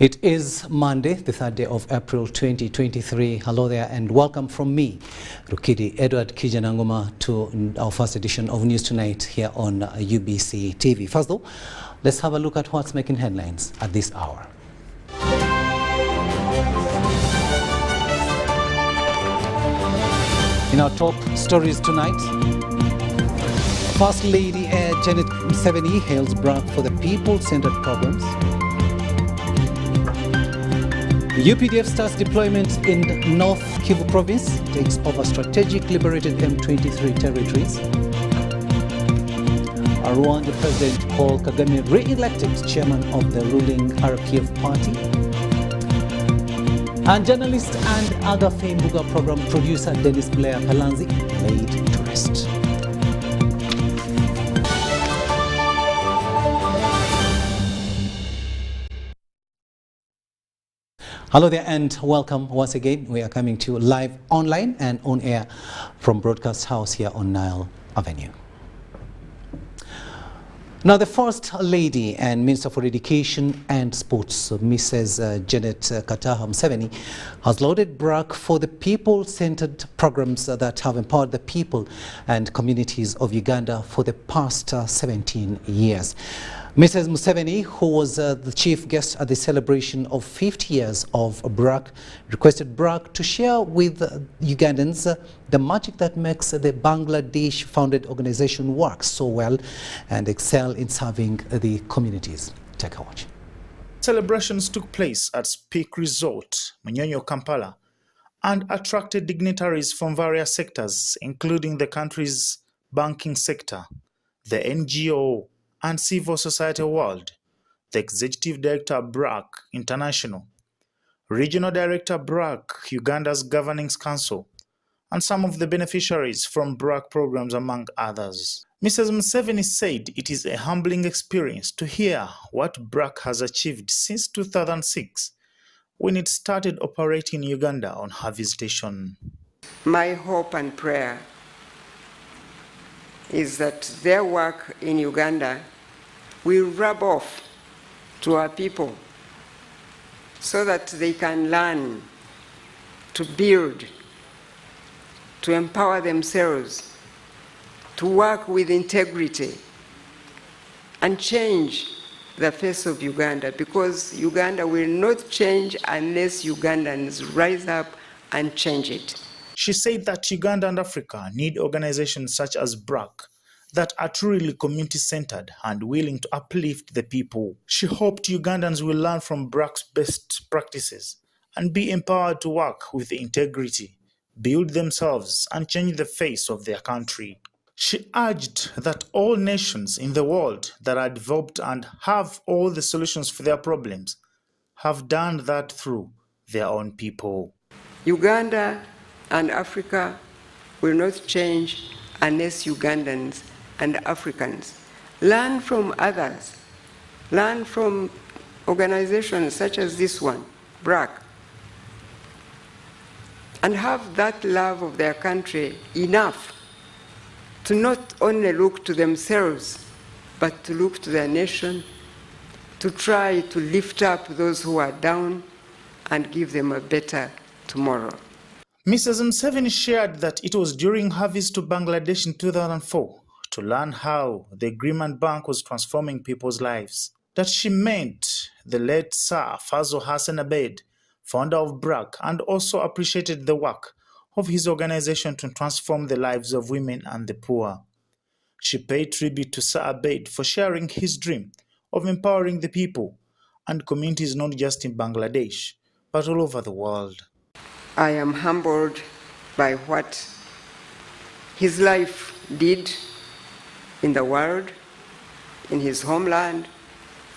It is Monday, the 3rd day of April 2023. Hello there and welcome from me, Rukidi Edward Kijanangoma, to our first edition of News Tonight here on UBC TV. First though, let's have a look at what's making headlines at this hour. In our top stories tonight, First Lady Janet Museveni hails BRAC for the people-centered programs. UPDF starts deployment in North Kivu province, takes over strategic liberated M23 territories. Rwanda President Paul Kagame re-elected chairman of the ruling RPF party. And journalist and Agafe Mbuga program producer Dennis Blair Palanzi laid to rest. Hello there and welcome once again. We are coming to you live online and on air from Broadcast House here on Nile Avenue. Now, the First Lady and Minister for Education and Sports, Mrs. Janet Museveni, has lauded BRAC for the people-centered programs that have empowered the people and communities of Uganda for the past 17 years. Mrs. Museveni, who was the chief guest at the celebration of 50 years of BRAC, requested BRAC to share with Ugandans the magic that makes the Bangladesh-founded organization work so well and excel in serving the communities. Take a watch. Celebrations took place at Peak Resort, Munyonyo, Kampala, and attracted dignitaries from various sectors, including the country's banking sector, the NGO, and civil society world, the Executive Director BRAC International, Regional Director BRAC Uganda's Governing Council, and some of the beneficiaries from BRAC programs, among others. Mrs. Museveni said it is a humbling experience to hear what BRAC has achieved since 2006, when it started operating in Uganda on her visitation. My hope and prayer is that their work in Uganda will rub off to our people so that they can learn to build, to empower themselves, to work with integrity and change the face of Uganda, because Uganda will not change unless Ugandans rise up and change it. She said that Uganda and Africa need organizations such as BRAC that are truly community-centered and willing to uplift the people. She hoped Ugandans will learn from BRAC's best practices and be empowered to work with integrity, build themselves, and change the face of their country. She urged that all nations in the world that are developed and have all the solutions for their problems have done that through their own people. Uganda and Africa will not change unless Ugandans and Africans learn from others, learn from organizations such as this one, BRAC, and have that love of their country enough to not only look to themselves, but to look to their nation, to try to lift up those who are down and give them a better tomorrow. Mrs. Museveni shared that it was during her visit to Bangladesh in 2004 to learn how the Agreement Bank was transforming people's lives that she met the late Sir Fazl Hassan Abed, founder of BRAC, and also appreciated the work of his organization to transform the lives of women and the poor. She paid tribute to Sir Abed for sharing his dream of empowering the people and communities not just in Bangladesh, but all over the world. I am humbled by what his life did in the world, in his homeland,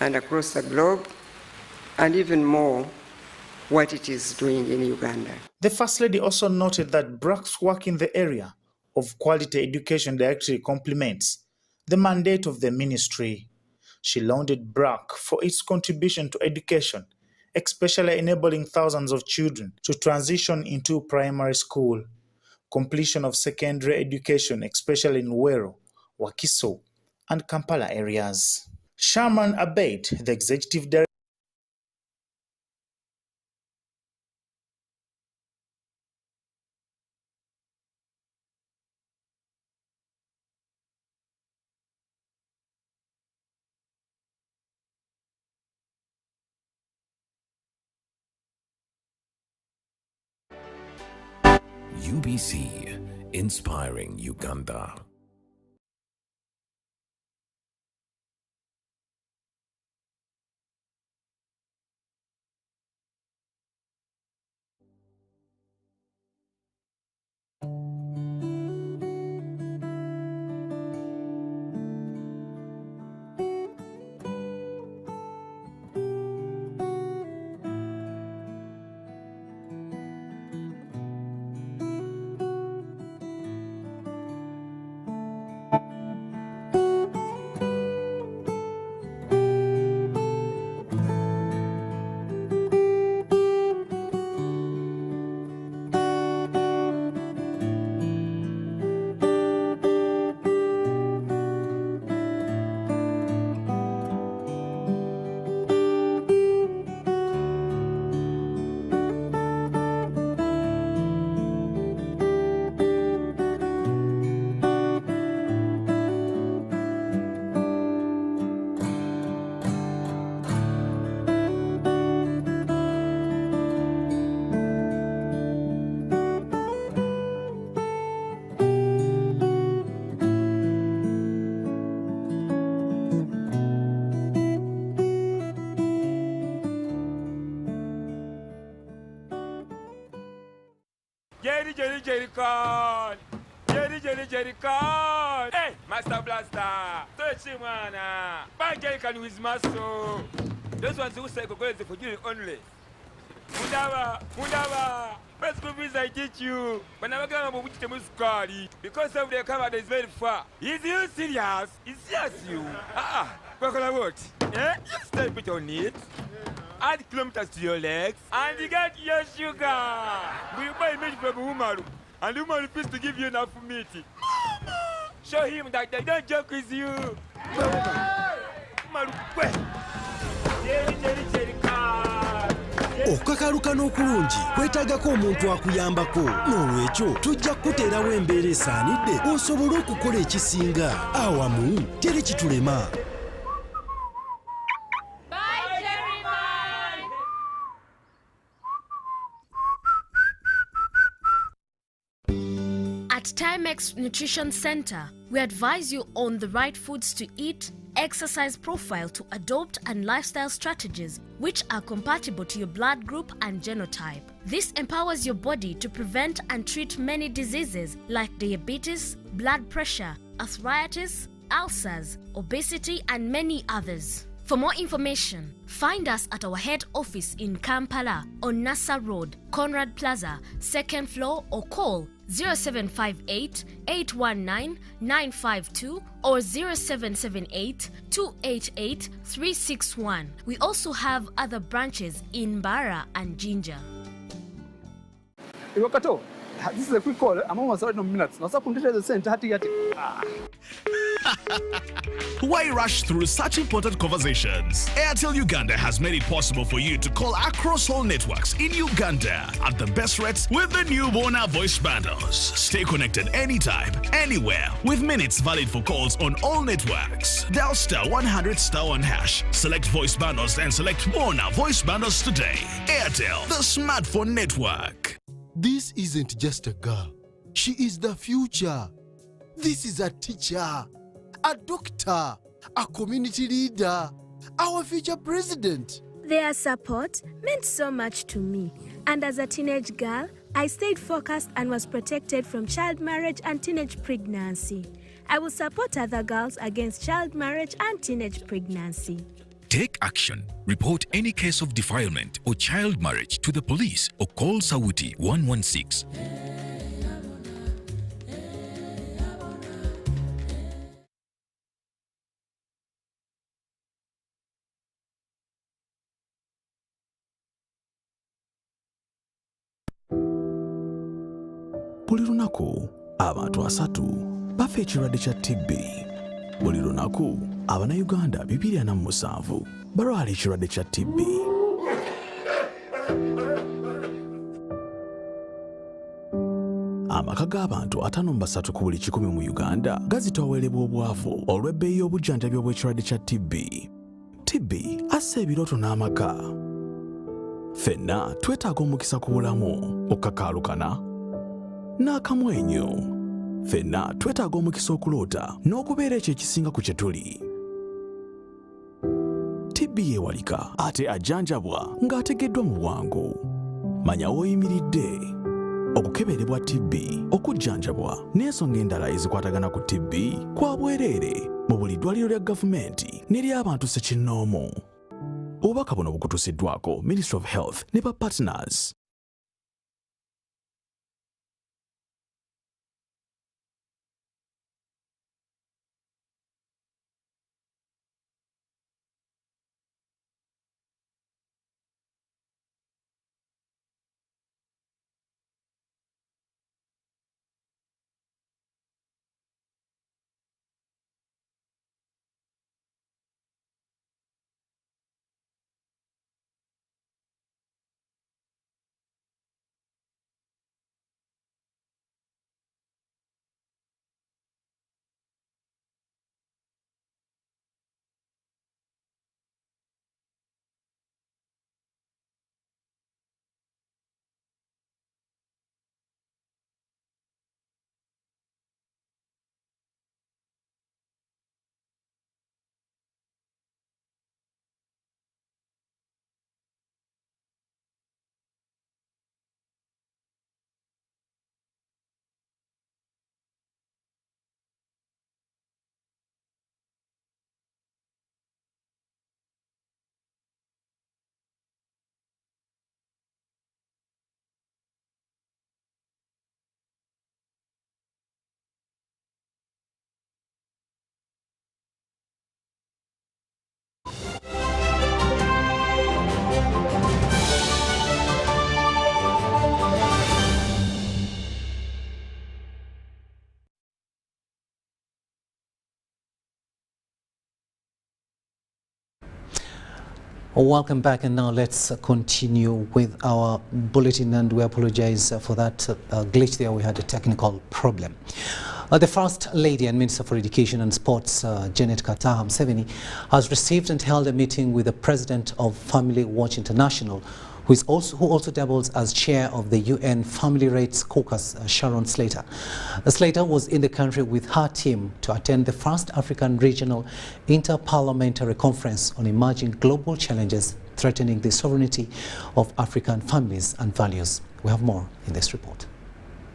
and across the globe, and even more, what it is doing in Uganda. The First Lady also noted that BRAC's work in the area of quality education directly complements the mandate of the ministry. She lauded BRAC for its contribution to education, especially enabling thousands of children to transition into primary school, completion of secondary education, especially in Wero, Wakiso, and Kampala areas. Chairman Abed, the executive director UBC, inspiring Uganda. Jerry Con! Hey, Master Blaster! Touch him, man! Buy Jerry Con with muscle! Those ones who say go is for you only. Mundava! Best good business I teach you. But never come up with the squad. Because of the camera is very far. Is you serious? It's yes, you. What? Eh? You step it on it. Add kilometers to your legs. And you get your sugar. We buy meat from Umaru. And Umaru refused to give you enough meat. Mama! Show him that they don't joke with you. Umaru, Jerry car. Okukakaluka n'okulungi kwetaagako omuntu akuyambako n'olwekyo tujja kukuteerawo embeera esaanidde osobole okukola ekisinga awamu teri kitulema. At Timex Nutrition Center, we advise you on the right foods to eat, exercise profile to adopt, and lifestyle strategies which are compatible to your blood group and genotype. This empowers your body to prevent and treat many diseases like diabetes, blood pressure, arthritis, ulcers, obesity, and many others. For more information, find us at our head office in Kampala on Nassa Road, Conrad Plaza, 2nd floor, or call 0758 819 952 or 0778 288 361. We also have other branches in Bara and Jinja. Iwakato, this is a quick call. I'm almost out of minutes. Now, the center. Why rush through such important conversations? Airtel Uganda has made it possible for you to call across all networks in Uganda at the best rates with the new Bona voice bundles. Stay connected anytime, anywhere, with minutes valid for calls on all networks. Dial *100*1#, select voice bundles and select Bona voice bundles today. Airtel, the smartphone network. This isn't just a girl. She is the future. This is a teacher, a doctor, a community leader, our future president. Their support meant so much to me. And as a teenage girl, I stayed focused and was protected from child marriage and teenage pregnancy. I will support other girls against child marriage and teenage pregnancy. Take action. Report any case of defilement or child marriage to the police or call Sauti 116. Buli lunaku abantu 3 bafa ekirwadde kya TB. Buli lunaku Abanayuganda 247 balwala ekirwadde kya TB. Amaka g'abantu 53 ku buli 100 mu Uganda gazitoowerebwa obwavu olw'ebbeeyi y'obujjanjabi obw'ekirwadde kya TB. TB assa ebirooto n'amaka. Ffenna twetaaga omukisa ku bulamu okukakaalukana n'akamwenyu. Ffenna twetaaga omukisa okuloota n'okubeera ekyo ekisinga ku kye tuli. TB yeewalika ate ajjanjabwa ng'ategeddwa mu bwangu. Manya w'oyimiridde. Okukeberebwa TB, okujjanjabwa n'ensonga endala ezikwatagana ku TB kwa bwereere mu buli ddwaliro lya gavumenti n'ery'abantu ssekinnoomu. Obubaka buno bukutuusiddwako Ministry of Health ne ba partners. Welcome back, and now let's continue with our bulletin, and we apologize for that glitch there. We had a technical problem. The First Lady and Minister for Education and Sports, Janet Kataha Museveni, has received and held a meeting with the President of Family Watch International, who also doubles as chair of the UN Family Rights Caucus, Sharon Slater. Slater was in the country with her team to attend the first African Regional Interparliamentary Conference on Emerging Global Challenges Threatening the Sovereignty of African Families and Values. We have more in this report.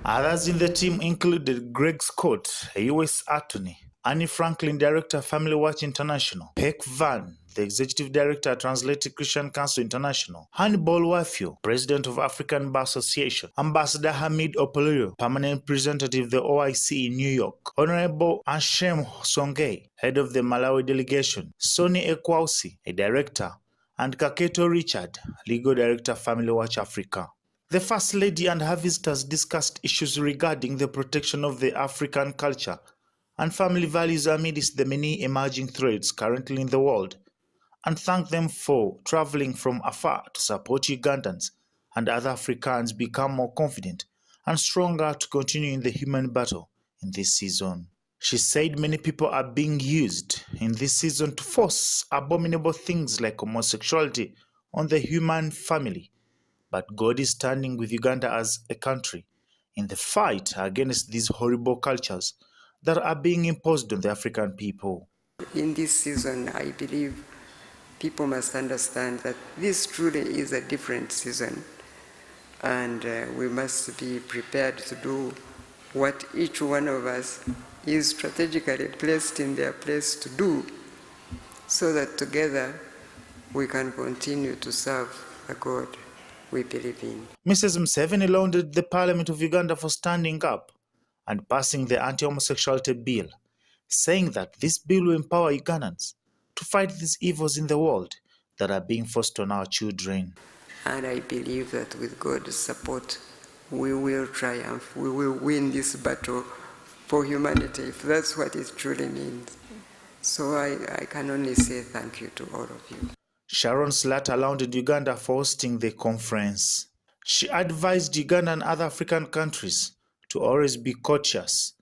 Others in the team included Greg Scott, a U.S. attorney, Annie Franklin, Director, Family Watch International, Peck Van, the Executive Director, Translated Christian Council International, Hannibal Wafio, President of African Bar Association, Ambassador Hamid Opolio, Permanent Representative of the OIC in New York, Honorable Anshem Songay, Head of the Malawi Delegation, Sonny Ekwausi, a Director, and Kaketo Richard, Legal Director, Family Watch Africa. The First Lady and her visitors discussed issues regarding the protection of the African culture and family values amidst the many emerging threats currently in the world, and thanked them for traveling from afar to support Ugandans and other Africans become more confident and stronger to continue in the human battle in this season. She said many people are being used in this season to force abominable things like homosexuality on the human family, but God is standing with Uganda as a country in the fight against these horrible cultures that are being imposed on the African people. In this season, I believe people must understand that this truly is a different season, and we must be prepared to do what each one of us is strategically placed in their place to do, so that together we can continue to serve the God we believe in. Mrs. Museveni lauded the Parliament of Uganda for standing up and passing the anti-homosexuality bill, saying that this bill will empower Ugandans to fight these evils in the world that are being forced on our children. And I believe that with God's support, we will triumph. We will win this battle for humanity, if that's what it truly means. So I can only say thank you to all of you. Sharon Slater lauded Uganda for hosting the conference. She advised Uganda and other African countries to always be cautious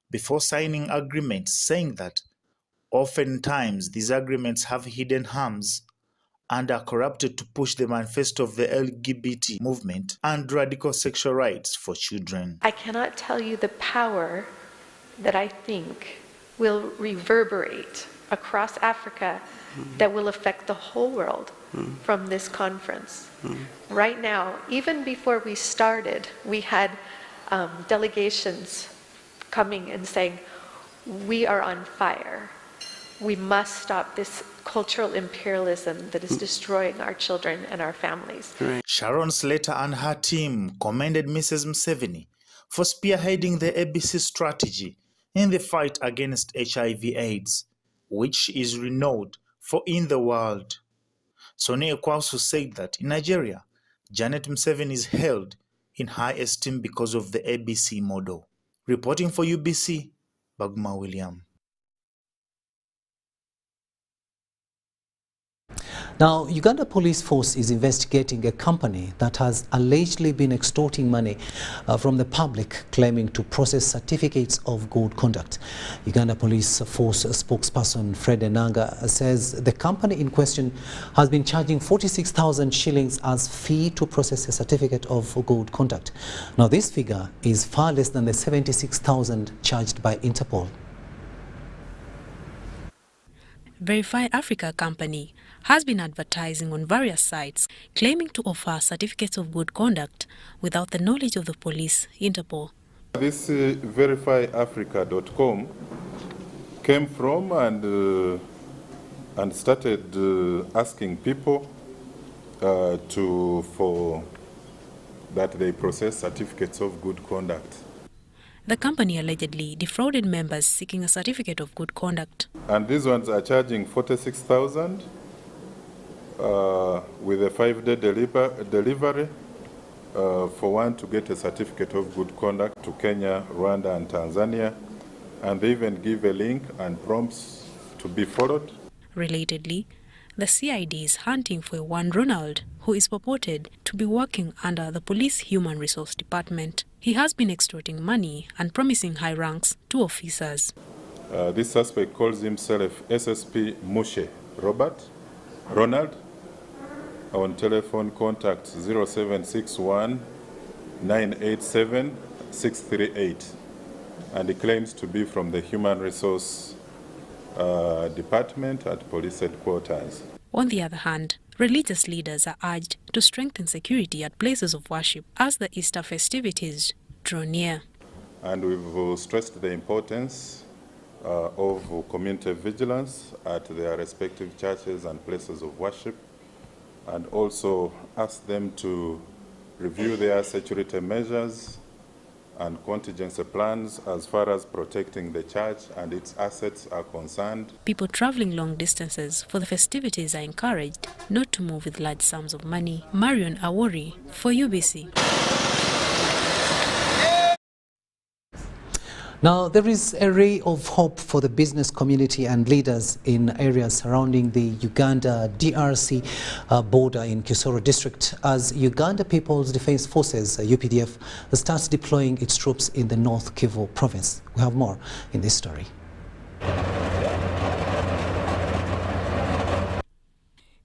before signing agreements, saying that oftentimes these agreements have hidden harms and are corrupted to push the manifesto of the LGBT movement and radical sexual rights for children. I cannot tell you the power that I think will reverberate across Africa that will affect the whole world from this conference. Right now, even before we started, we had delegations coming and saying, we are on fire. We must stop this cultural imperialism that is destroying our children and our families. Sharon Slater and her team commended Mrs. Museveni for spearheading the ABC strategy in the fight against HIV/AIDS, which is renowned for in the world. Sonia Ekwasu said that in Nigeria, Janet Museveni is held in high esteem because of the ABC model. Reporting for UBC, Baguma William. Now, Uganda Police Force is investigating a company that has allegedly been extorting money from the public, claiming to process certificates of good conduct. Uganda Police Force spokesperson Fred Enanga says the company in question has been charging 46,000 shillings as fee to process a certificate of good conduct. Now, this figure is far less than the 76,000 charged by Interpol. Verify Africa company has been advertising on various sites claiming to offer certificates of good conduct without the knowledge of the police, Interpol. This verifyafrica.com came from and started asking people for that they process certificates of good conduct. The company allegedly defrauded members seeking a certificate of good conduct. And these ones are charging 46,000 with a 5-day delivery for one to get a certificate of good conduct to Kenya, Rwanda and Tanzania. And they even give a link and prompts to be followed. Relatedly, the CID is hunting for one Ronald, who is purported to be working under the Police Human Resource Department. He has been extorting money and promising high ranks to officers. This suspect calls himself SSP Mushe Ronald, on telephone contact 0761 987 638, and he claims to be from the Human Resource Department at police headquarters. On the other hand, religious leaders are urged to strengthen security at places of worship as the Easter festivities draw near. And we've stressed the importance of community vigilance at their respective churches and places of worship, and also asked them to review their security measures and contingency plans as far as protecting the church and its assets are concerned. People traveling long distances for the festivities are encouraged not to move with large sums of money. Marion Awori for UBC. Now, there is a ray of hope for the business community and leaders in areas surrounding the Uganda-DRC border in Kisoro district as Uganda People's Defense Forces, UPDF, starts deploying its troops in the North Kivu province. We have more in this story.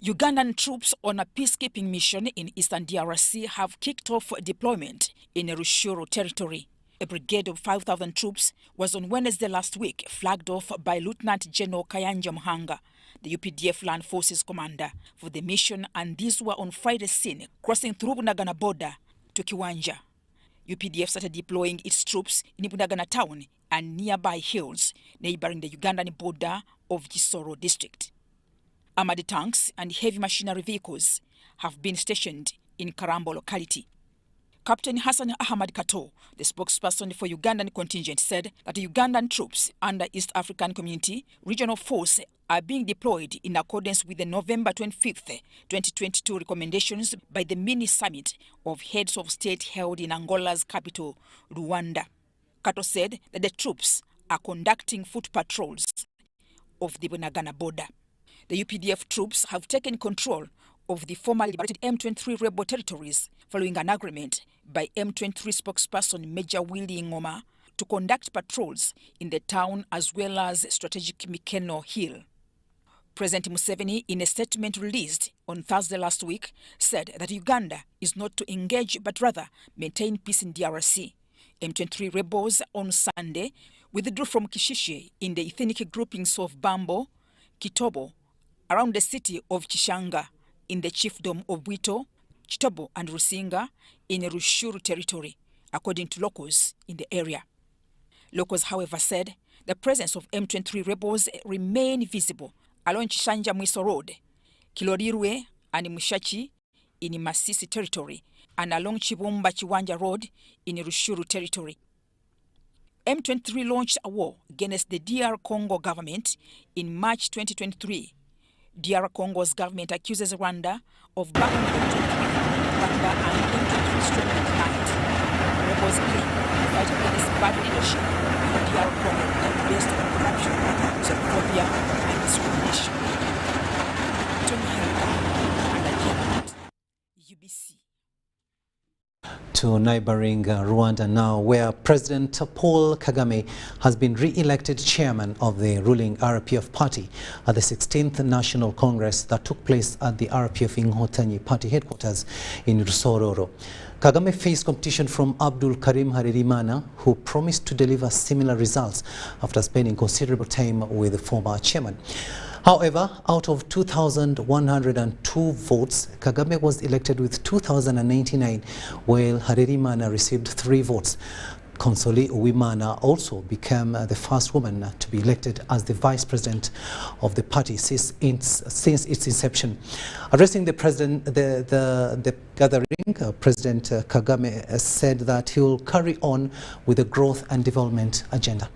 Ugandan troops on a peacekeeping mission in eastern DRC have kicked off deployment in Rushuru territory. A brigade of 5,000 troops was on Wednesday last week flagged off by Lieutenant General Kayanja Muhanga, the UPDF Land Forces commander, for the mission, and these were on Friday seen crossing through Bunagana border to Kiwanja. UPDF started deploying its troops in Bunagana town and nearby hills neighboring the Ugandan border of Kisoro district. Armored tanks and heavy machinery vehicles have been stationed in Karambo locality. Captain Hassan Ahmad Kato, the spokesperson for Ugandan contingent, said that the Ugandan troops under East African Community Regional Force are being deployed in accordance with the November 25th, 2022 recommendations by the mini-summit of heads of state held in Angola's capital, Rwanda. Kato said that the troops are conducting foot patrols of the Bunagana border. The UPDF troops have taken control of the formerly liberated M23 rebel territories following an agreement by M23 spokesperson Major Willie Ngoma to conduct patrols in the town as well as strategic Mikeno Hill. President Museveni, in a statement released on Thursday last week, said that Uganda is not to engage but rather maintain peace in DRC. M23 rebels on Sunday withdrew from Kishishe in the ethnic groupings of Bambo, Kitobo, around the city of Chishanga, in the chiefdom of Bwito, Chitobo and Rusinga in Rushuru territory, according to locals in the area. Locals, however, said the presence of M23 rebels remain visible along Chishanja Mwiso Road, Kilorirwe and Mushachi in Masisi territory, and along Chibumba Chiwanja Road in Rushuru territory. M23 launched a war against the DR Congo government in March 2023. DR Congo's government accuses Rwanda of backing Rwanda and M23 strongly denied. Rebels claim the fight against bad leadership in DR Congo based on corruption, xenophobia, and discrimination. Tony Helga, and UBC. To neighboring Rwanda now, where President Paul Kagame has been re-elected chairman of the ruling RPF party at the 16th National Congress that took place at the RPF Inkotanyi party headquarters in Rusororo. Kagame faced competition from Abdul Karim Harerimana, who promised to deliver similar results after spending considerable time with the former chairman. However, out of 2,102 votes, Kagame was elected with 2,099, while Harerimana received 3 votes. Consoli Uwimana also became the first woman to be elected as the vice president of the party since its inception. Addressing the gathering, President Kagame said that he will carry on with the growth and development agenda.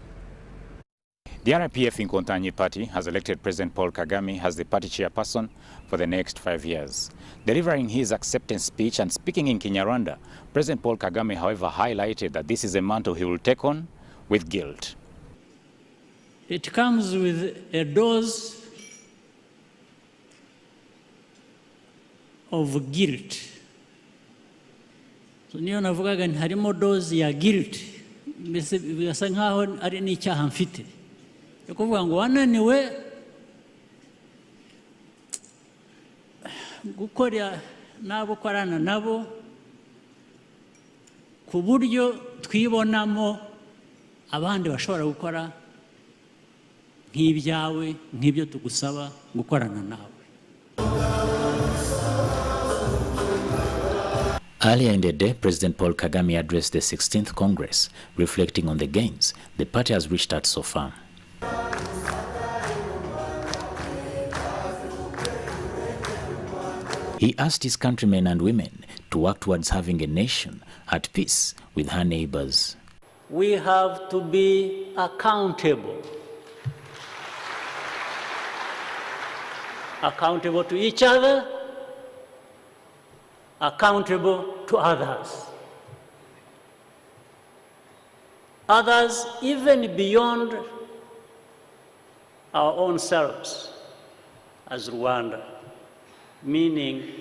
The RPF Inkotanyi party has elected President Paul Kagame as the party chairperson for the next 5 years. Delivering his acceptance speech and speaking in Kinyarwanda, President Paul Kagame, however, highlighted that this is a mantle he will take on with guilt. It comes with a dose of guilt. So niyo navugaga harimo dose ya guilt. Bisa nkaho ari n'icyaha mfite. Kuvuga ngo wananiwe gukora nabo korana nabo ku buryo twibonamo abandi bashobora gukora nk'ibyawe nk'ibyo tugusaba gukorana nawe. Earlier in the day, President Paul Kagame addressed the 16th Congress, reflecting on the gains the party has reached at so far. He asked his countrymen and women to work towards having a nation at peace with her neighbors. We have to be accountable. Accountable to each other, accountable to others. Others even beyond our own selves as Rwanda, meaning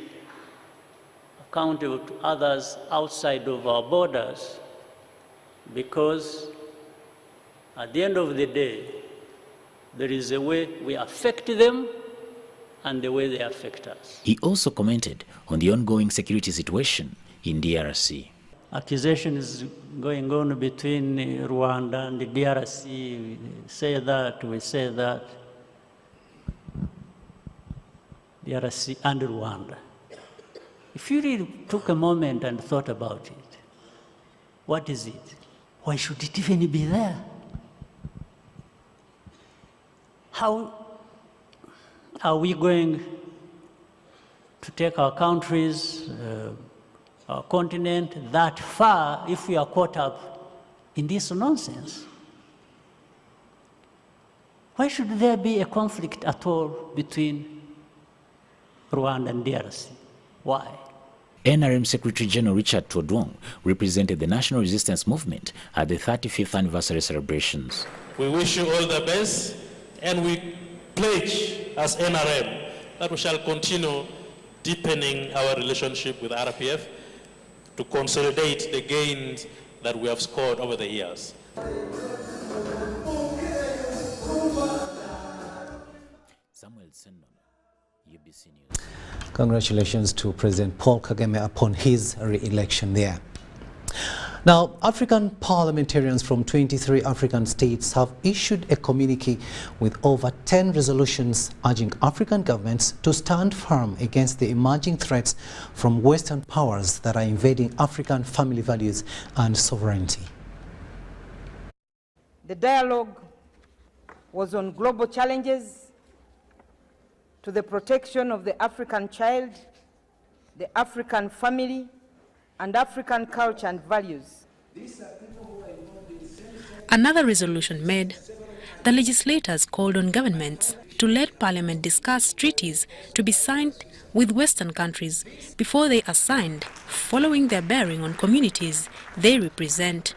accountable to others outside of our borders, because at the end of the day, there is a way we affect them and the way they affect us. He also commented on the ongoing security situation in DRC. Accusations going on between Rwanda and the DRC, we say that, DRC and Rwanda. If you really took a moment and thought about it, what is it? Why should it even be there? How are we going to take our countries, our continent that far if we are caught up in this nonsense? Why should there be a conflict at all between Rwanda and DRC? Why? NRM Secretary General Richard Todwong represented the National Resistance Movement at the 35th anniversary celebrations. We wish you all the best, and we pledge as NRM that we shall continue deepening our relationship with RPF to consolidate the gains that we have scored over the years. Samuel UBC News. Congratulations to President Paul Kagame upon his re-election there. Now, African parliamentarians from 23 African states have issued a communique with over 10 resolutions urging African governments to stand firm against the emerging threats from Western powers that are invading African family values and sovereignty. The dialogue was on global challenges to the protection of the African child, the African family, and African culture and values. Another resolution made, the legislators called on governments to let Parliament discuss treaties to be signed with Western countries before they are signed, following their bearing on communities they represent.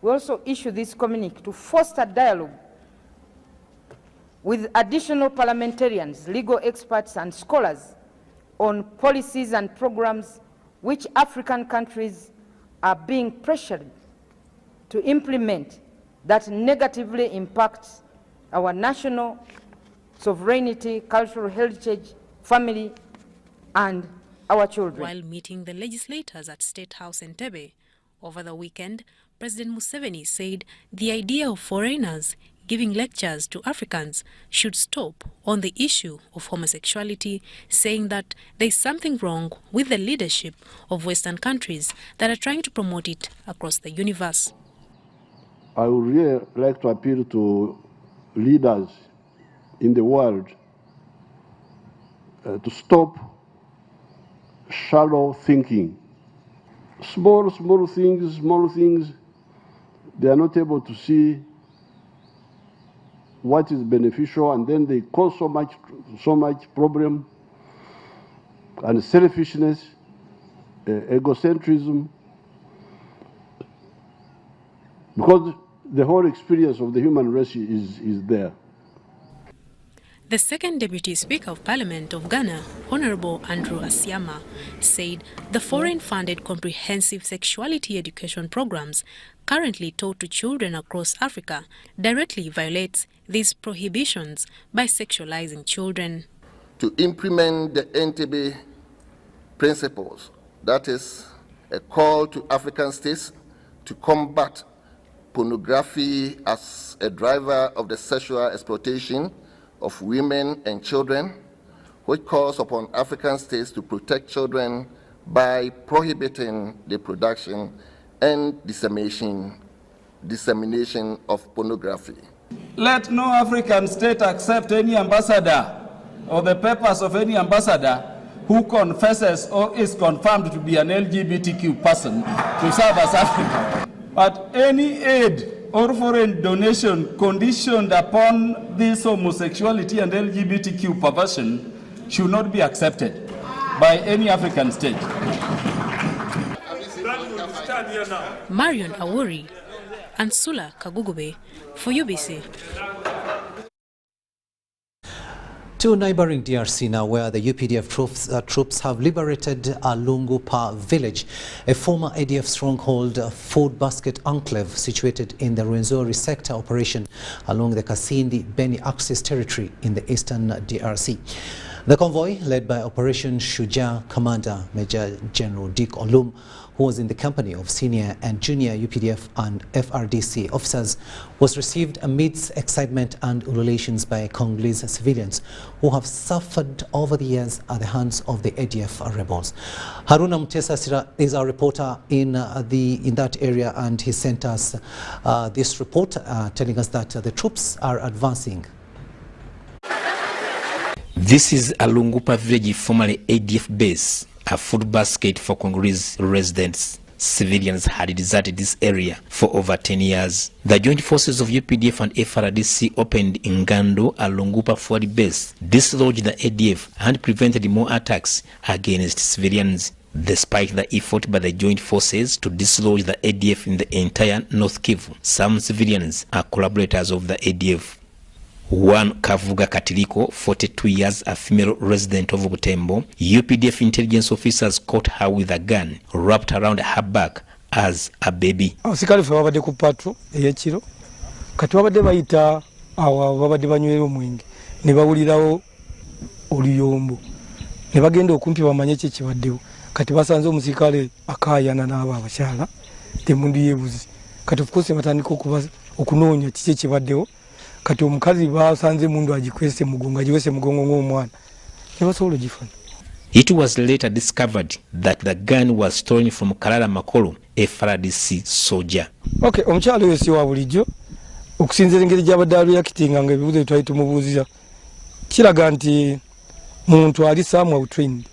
We also issue this communique to foster dialogue with additional parliamentarians, legal experts, and scholars on policies and programs which African countries are being pressured to implement that negatively impacts our national sovereignty, cultural heritage, family, and our children. While meeting the legislators at State House Entebbe over the weekend, President Museveni said the idea of foreigners giving lectures to Africans should stop on the issue of homosexuality, saying that there is something wrong with the leadership of Western countries that are trying to promote it across the universe. I would really like to appeal to leaders in the world to stop shallow thinking. Small things, they are not able to see what is beneficial, and then they cause so much problem and selfishness, egocentrism, because the whole experience of the human race is there. The second Deputy Speaker of Parliament of Ghana, Honorable Andrew Asiama, said the foreign-funded comprehensive sexuality education programs currently taught to children across Africa directly violates these prohibitions by sexualizing children. To implement the Entebbe principles, that is a call to African states to combat pornography as a driver of the sexual exploitation of women and children, which calls upon African states to protect children by prohibiting the production and dissemination of pornography. Let no African state accept any ambassador or the papers of any ambassador who confesses or is confirmed to be an LGBTQ person to serve as Africa. But any aid or foreign donation conditioned upon this homosexuality and LGBTQ perversion should not be accepted by any African state. Marion Awori and Sula Kagugube for UBC. To neighboring DRC now, where the UPDF troops have liberated Lungupa village, a former ADF stronghold food basket enclave situated in the Rwenzori sector operation along the Kasindi-Beni Axis territory in the eastern DRC. The convoy, led by Operation Shuja Commander Major General Dick Olum, who was in the company of senior and junior UPDF and FRDC officers, was received amidst excitement and ululations by Congolese civilians who have suffered over the years at the hands of the ADF rebels. Haruna Mutesa Sira is our reporter in that area, and he sent us this report telling us that the troops are advancing. This is a Lungupa village, formerly ADF base, a food basket for Congolese residents. Civilians had deserted this area for over 10 years. The joint forces of UPDF and FRDC opened in Ngando, a Lungupa forward base, dislodged the ADF and prevented more attacks against civilians. Despite the effort by the joint forces to dislodge the ADF in the entire North Kivu, some civilians are collaborators of the ADF. One Kavuga Katiliko, 42 years, a female resident of Butembo, UPDF intelligence officers caught her with a gun wrapped around her back as a baby. Abasikale fe babadde ku patro eyekiro kati babadde bayita awo babadde banywera omwenge ne bawulirawo oluyombo ne bagenda okumpi bamanye kye kibaddewo kati basanze omusikale akaayana n'abo abakyala temundu yeebuzi kati of course batandika okunoonya kiki ekibaddewo kati omukazi basanze mundu agikwese mugongo agiwese mugongo ng'omwana ne basobola ogifuna. It was later discovered that the gun was stolen from Kalala Makolo, a FARDC soldier. Okay, omukyala oyo si wa bulijjo okusinziira engeri gy'abadde areactinga nga ebibuuzo twali tumubuuzira kiraga nti muntu ali somewhere trained.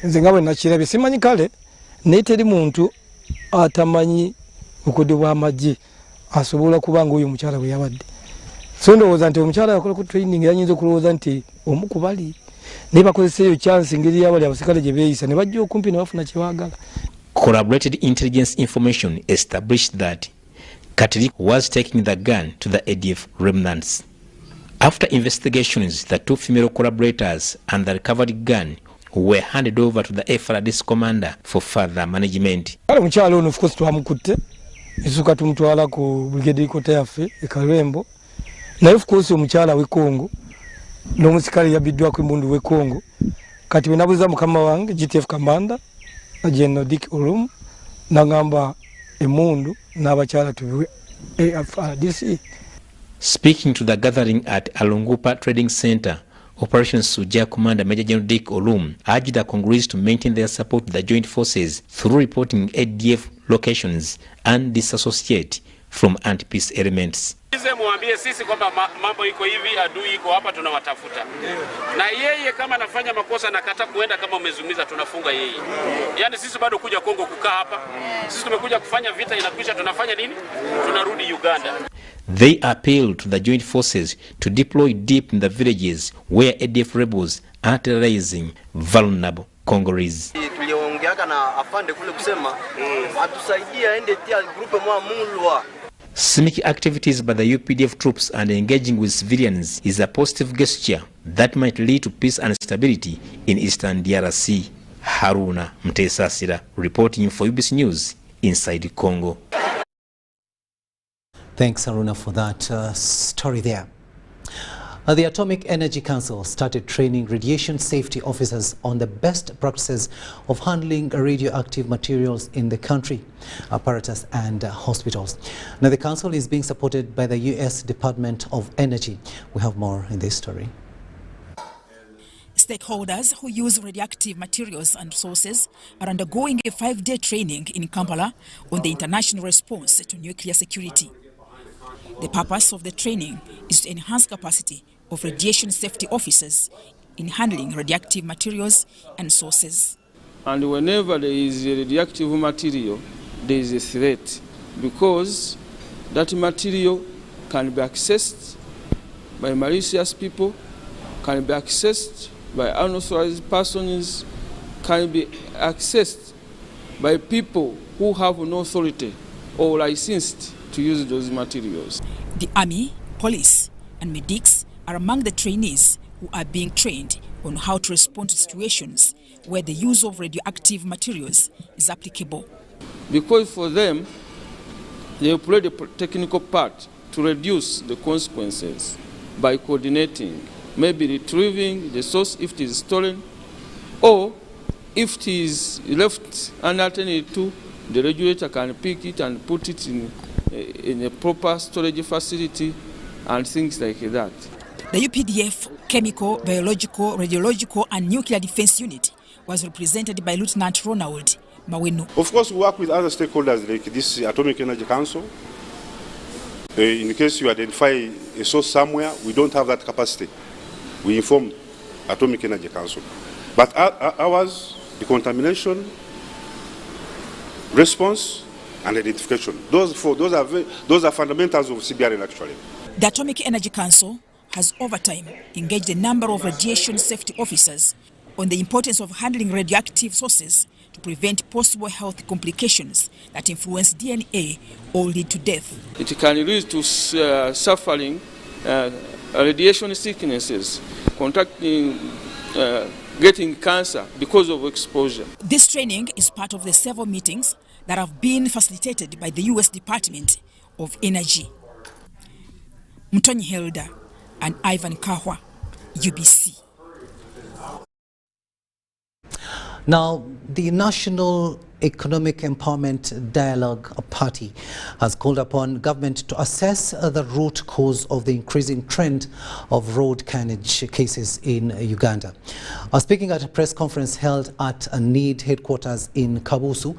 Nze nga bwe nakirabye simanyi kale naye teri muntu atamanyi bukodyo bw'amagye asobola kuba nga oyo omukyala bwe yabadde. So ndowooza nti omukyala yakola ku training yanyinza okulowooza nti omu ku bali naye bakozesa eyo chance engeri y'abali abasikale gye beeyisa ne bajja okumpi ne bafuna kye baagala. Corroborated intelligence information established that Katili was taking the gun to the ADF remnants. After investigations, the two female collaborators and the recovered gun were handed over to the FARDC commander for further management. Omukyala ono of course twamukutte isuka tumutwala ku brigade ikota yaffe e Kalwembo naye of course omukyala w'e Congo n'omusikale yabiddwako embundu w'e Congo kati bwe nabuuza mukama wange GTF commander na General Dick Olum nagamba emundu n'abakyala tubiwe FARDC. Speaking to the gathering at Alungupa Trading Center, Operations Suja Commander Major General Dick Olum urged the Congolese to maintain their support to the joint forces through reporting ADF locations and disassociate from anti-peace elements. Mwambie sisi kwamba mambo iko hivi, adui iko hapa, tunawatafuta. Na yeye kama anafanya makosa na kata kuenda, kama umezumiza tunafunga yeye. Yaani sisi bado kuja Kongo kukaa hapa. Sisi tumekuja kufanya vita, inakwisha, tunafanya nini? Tunarudi Uganda. They appealed to the joint forces to deploy deep in the villages where ADF rebels are terrorizing vulnerable Congolese. Tuliongeaka na afande kule kusema atusaidia aende tia grupe mwa mulwa. Sneaky activities by the UPDF troops and engaging with civilians is a positive gesture that might lead to peace and stability in eastern DRC. Haruna Mtesasira reporting for UBC News inside Congo. Thanks, Haruna, for that story there. The Atomic Energy Council started training radiation safety officers on the best practices of handling radioactive materials in the country, apparatus and hospitals. Now, the council is being supported by the U.S. Department of Energy. We have more in this story. Stakeholders who use radioactive materials and sources are undergoing a 5-day training in Kampala on the international response to nuclear security. The purpose of the training is to enhance capacity of radiation safety officers in handling radioactive materials and sources. And whenever there is a radioactive material, there is a threat because that material can be accessed by malicious people, can be accessed by unauthorized persons, can be accessed by people who have no authority or licensed to use those materials. The Army, police, and medics are among the trainees who are being trained on how to respond to situations where the use of radioactive materials is applicable. Because for them, they play the technical part to reduce the consequences by coordinating, maybe retrieving the source if it is stolen, or if it is left unattended to, the regulator can pick it and put it in a proper storage facility and things like that. The UPDF Chemical, Biological, Radiological and Nuclear Defense Unit was represented by Lieutenant Ronald Mawenu. Of course, we work with other stakeholders like this Atomic Energy Council. In case you identify a source somewhere, we don't have that capacity. We inform Atomic Energy Council. But ours, the contamination, response, and identification. Those are fundamentals of CBRN actually. The Atomic Energy Council has over time engaged a number of radiation safety officers on the importance of handling radioactive sources to prevent possible health complications that influence DNA or lead to death. It can lead to suffering radiation sicknesses, contracting, getting cancer because of exposure. This training is part of the several meetings that have been facilitated by the U.S. Department of Energy. Mtoni Helda and Ivan Kahwa, UBC. Now, the National Economic Empowerment Dialogue Party has called upon government to assess the root cause of the increasing trend of road carnage cases in Uganda. Speaking at a press conference held at a NEED headquarters in Kabusu,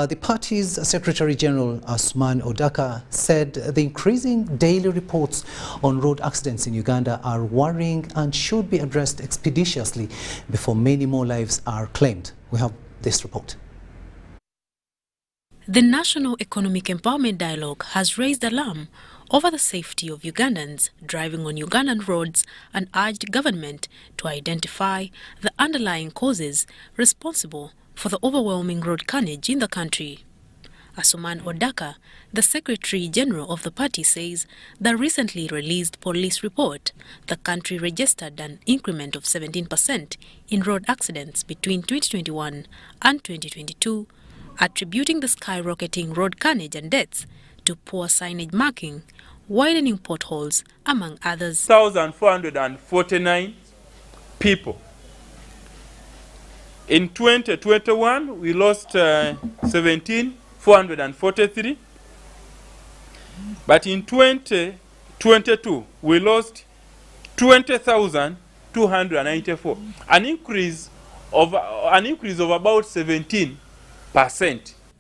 the party's Secretary General Asuman Odaka said the increasing daily reports on road accidents in Uganda are worrying and should be addressed expeditiously before many more lives are claimed. We have this report. The National Economic Empowerment Dialogue has raised alarm over the safety of Ugandans driving on Ugandan roads and urged government to identify the underlying causes responsible for the overwhelming road carnage in the country. Asuman Odaka, the Secretary General of the party, says the recently released police report, the country registered an increment of 17% in road accidents between 2021 and 2022, attributing the skyrocketing road carnage and deaths to poor signage marking, widening potholes, among others. 1,449 people. In 2021, we lost 17,443. But in 2022, we lost 20,294. An increase of about 17%.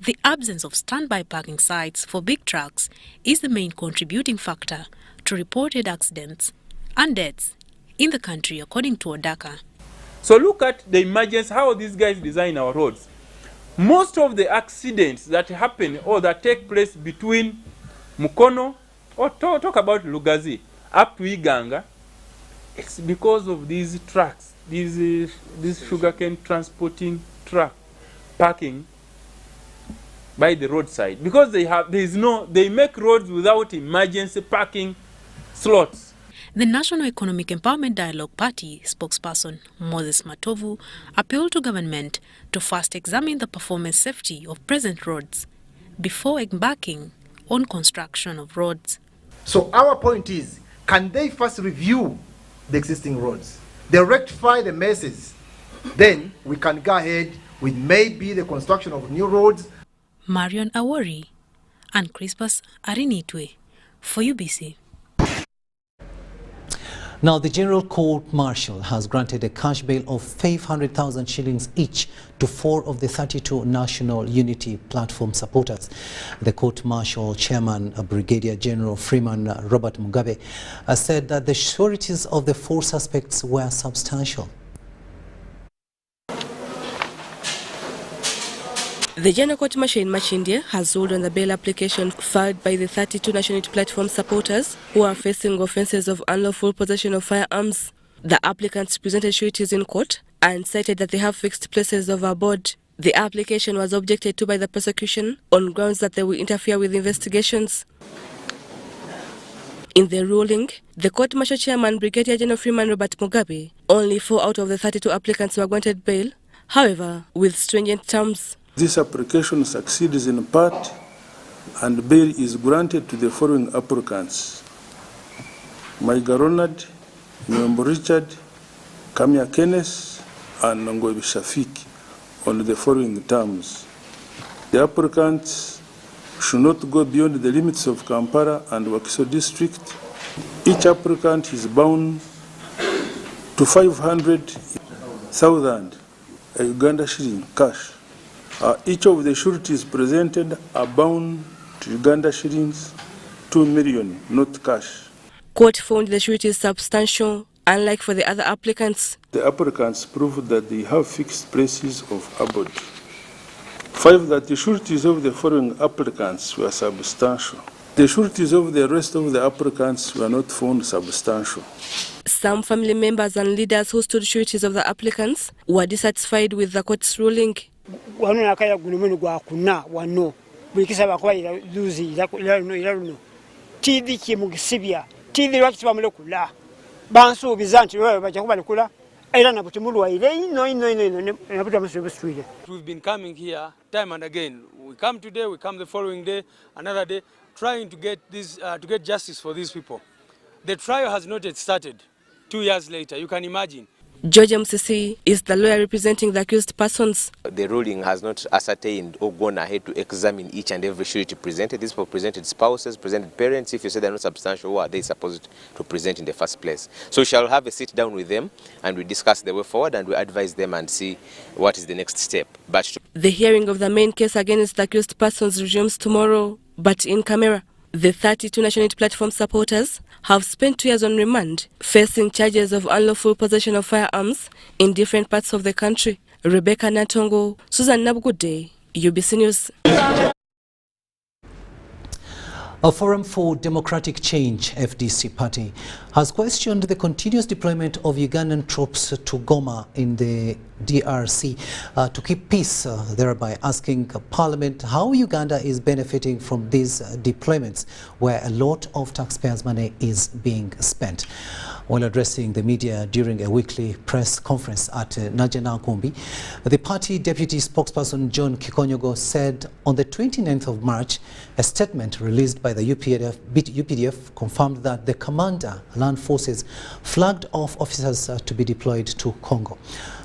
The absence of standby parking sites for big trucks is the main contributing factor to reported accidents and deaths in the country, according to Odaka. So look at the emergency, how these guys design our roads. Most of the accidents that happen or that take place between Mukono or talk about Lugazi up to Iganga, it's because of these trucks, these sugarcane transporting truck parking by the roadside, because they make roads without emergency parking slots. The National Economic Empowerment Dialogue Party spokesperson Moses Matovu appealed to government to first examine the performance safety of present roads before embarking on construction of roads. So our point is, can they first review the existing roads? They rectify the messes, then we can go ahead with maybe the construction of new roads. Marion Awori and Crispus Arinitwe for UBC. Now, the General Court Martial has granted a cash bail of 500,000 shillings each to 4 of the 32 National Unity Platform supporters. The Court Martial Chairman, Brigadier General Freeman Robert Mugabe, said that the sureties of the 4 suspects were substantial. The General Court Martial in Machindya has ruled on the bail application filed by the 32 National Unity Platform supporters who are facing offences of unlawful possession of firearms. The applicants presented sureties in court and cited that they have fixed places of abode. The application was objected to by the prosecution on grounds that they will interfere with investigations. In the ruling, the Court Martial Chairman, Brigadier General Freeman Robert Mugabe, only 4 out of the 32 applicants were granted bail, however, with stringent terms. This application succeeds in part, and bail is granted to the following applicants: Maiga Ronald, Nyombo Richard, Kamia Kenneth, and Nongobi Shafiki on the following terms. The applicants should not go beyond the limits of Kampala and Wakiso district. Each applicant is bound to 500,000 Uganda shilling cash. Each of the sureties presented are bound to Uganda shillings 2 million, not cash. Court found the sureties substantial, unlike for the other applicants. The applicants proved that they have fixed places of abode. 5, that the sureties of the following applicants were substantial. The sureties of the rest of the applicants were not found substantial. Some family members and leaders who stood sureties of the applicants were dissatisfied with the court's ruling. We've been coming here time and again. We come today, we come the following day, another day, trying to get this, to get justice for these people. The trial has not yet started. 2 years later. You can imagine. George Msisi is the lawyer representing the accused persons. The ruling has not ascertained or gone ahead to examine each and every surety presented. These people presented spouses, presented parents. If you say they're not substantial, what are they supposed to present in the first place? So we shall have a sit down with them and we discuss the way forward and we advise them and see what is the next step. But the hearing of the main case against the accused persons resumes tomorrow, but in camera. The 32 National Unity Platform supporters have spent 2 years on remand, facing charges of unlawful possession of firearms in different parts of the country. Rebecca Natongo, Susan Nabugude, UBC News. A Forum for Democratic Change, FDC party, has questioned the continuous deployment of Ugandan troops to Goma in the DRC to keep peace, thereby asking Parliament how Uganda is benefiting from these deployments, where a lot of taxpayers' money is being spent. While addressing the media during a weekly press conference at Najena Kumbi, the party deputy spokesperson John Kikonyogo said on the 29th of March, a statement released by the UPDF confirmed that the commander, land forces, flagged off officers to be deployed to Congo.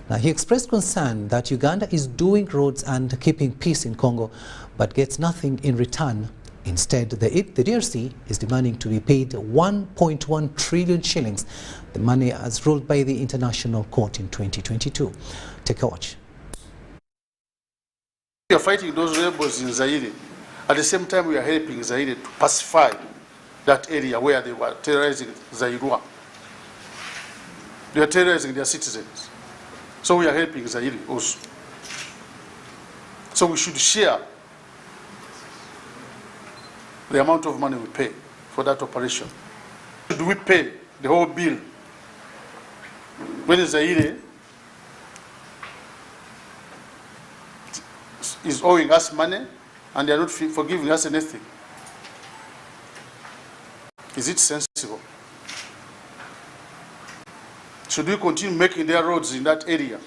Now, he expressed concern that Uganda is doing roads and keeping peace in Congo, but gets nothing in return. Instead, the DRC is demanding to be paid 1.1 trillion shillings, the money as ruled by the International Court in 2022. Take a watch. We are fighting those rebels in Zaire. At the same time, we are helping Zaire to pacify that area where they were terrorizing Zairua. They are terrorizing their citizens. So we are helping Zaire also. So we should share the amount of money we pay for that operation. Should we pay the whole bill when Zaire is owing us money and they are not forgiving us anything? Is it sensible? Should we continue making their roads in that area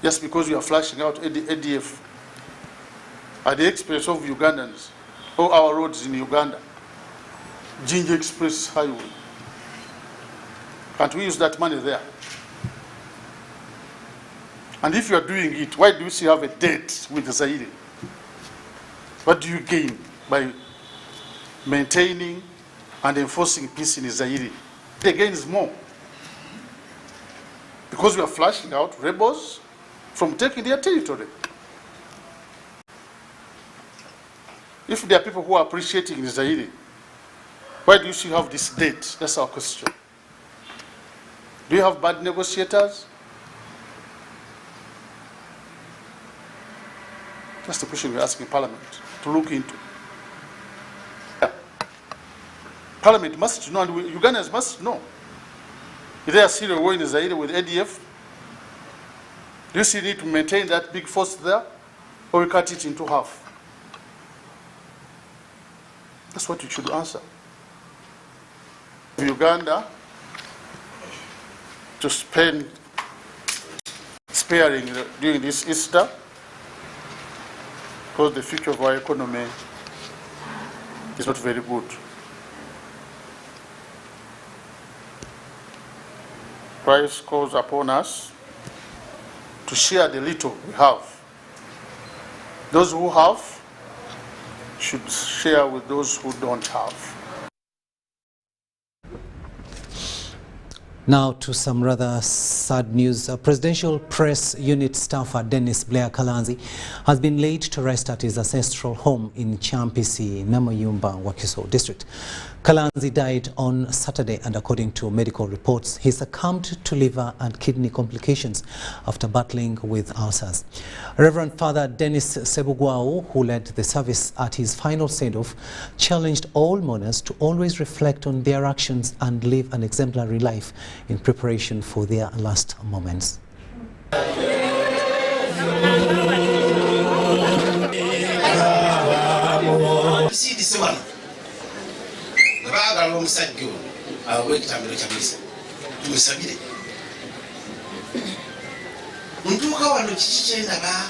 just because we are flashing out ADF at the expense of Ugandans? All our roads in Uganda, Ginger Express Highway. Can't we use that money there? And if you are doing it, why do you still have a debt with Zaire? What do you gain by maintaining and enforcing peace in Zaire? The gain is more. Because we are flashing out rebels from taking their territory. If there are people who are appreciating Zaire, why do you still have this debt? That's our question. Do you have bad negotiators? That's the question we're asking Parliament to look into. Yeah. Parliament must know, and Ugandans must know. Is there a serious war in Zaire with ADF? Do you still need to maintain that big force there? Or we cut it into half? That's what you should answer. Uganda to spend sparing during this Easter, because the future of our economy is not very good. Christ calls upon us to share the little we have. Those who have should share with those who don't have. Now to some rather sad news. Presidential Press Unit staffer Dennis Blair Kalanzi has been laid to rest at his ancestral home in Champisi, Namayumba, Wakiso district. Kalanzi died on Saturday, and according to medical reports, he succumbed to liver and kidney complications after battling with ulcers. Reverend Father Dennis Sebugwao, who led the service at his final send-off, challenged all mourners to always reflect on their actions and live an exemplary life in preparation for their last moments. Baagala omusajja awo ekitambiro kya misa tumusabire ntuuka wano kiki kyendaba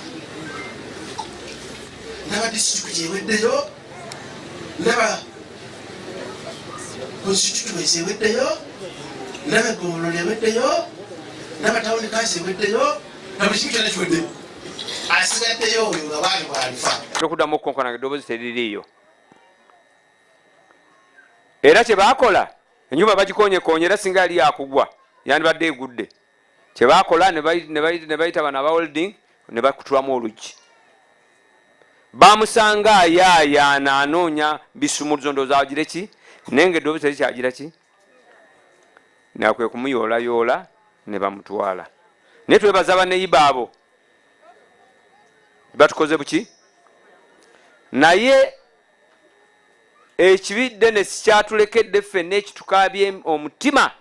ndaba disitulikiti eweddeyo ndaba constituency eweddeyo n'abagobolo lyeweddeyo n'abatawuni kasi eweddeyo nabukimu kyonna kiwedde asigaddeyo oyo nga baali bwalifa okuddamu okukonkona eddoboozi teririiyo era kye baakola enjuba bagikonyekonye era singa yali yakugwa yandibadde egudde kye baakola ne bayita bano aba holding ne bakutulamu oluggi bamusanga ayaayaana anoonya bisumuluzo ndowooza agire ki naye nga eddoboozi terikyagira ki nakwe kumuyoolayoola ne bamutwala naye twebaza baneyiba abo batukoze buki naye ekibi Dennis kyatulekedde ffenna ekitukabye omutima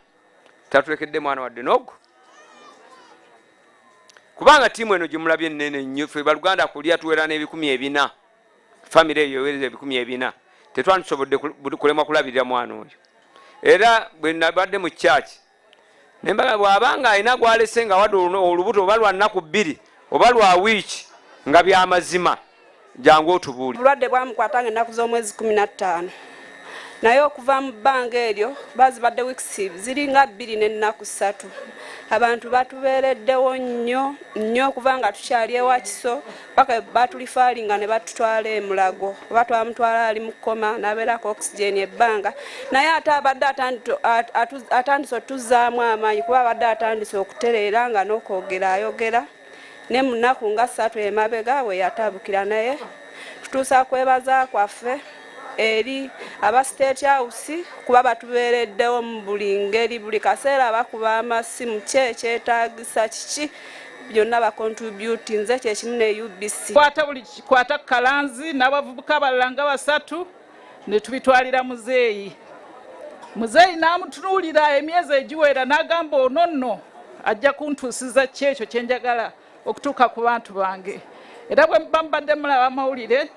tatulekedde mwana wadde n'ogwo kubanga tiimu eno gyemulabye ennene nnyo ffe baluganda kulya tuwera n'400 famire eyo ewereza 400 tetwandisobodde kulemwa kulabirira mwana oyo era bwe nabadde mu kyaki nembaga bw'abanga alina gwalese nga wadde olubuto oba lwa nnaku 2 oba lwa wiiki nga byamazima jangu otubuuli bulwadde bwamukwatanga ennaku z'omwezi 15 naye okuva mu bbanga eryo bazibadde wiikisi ziringa 2 n'ennaku 3 abantu batubeereddewo nnyo okuva nga tukyali ewa Kiso paka batulifaalinga ne batutwala e Mulago oba twamutwala ali mu kkoma n'abeerako oxygen ebbanga naye ate abadde atandise otuzaamu amaanyi kuba abadde atandise okutereera nga n'okwogera ayogera ne mu nnaku nga 3 emabega we yatabukira naye tutuusa kwebaza kwaffe eri aba State House kuba batubeereddewo mu buli ngeri buli kaseera bakuba amasimu kyetaagisa kiki byonna bakontributi nze kyekimu ne UBC kwata Kalanzi n'abavubuka abalala nga 3 ne tubitwalira muzeeyi n'amutunuulira emyezi egiwera n'agamba ono nno ajja kuntuusiza kyekyo kye njagala okutuuka ku bantu bange era bwe bambadde mulaba amawulire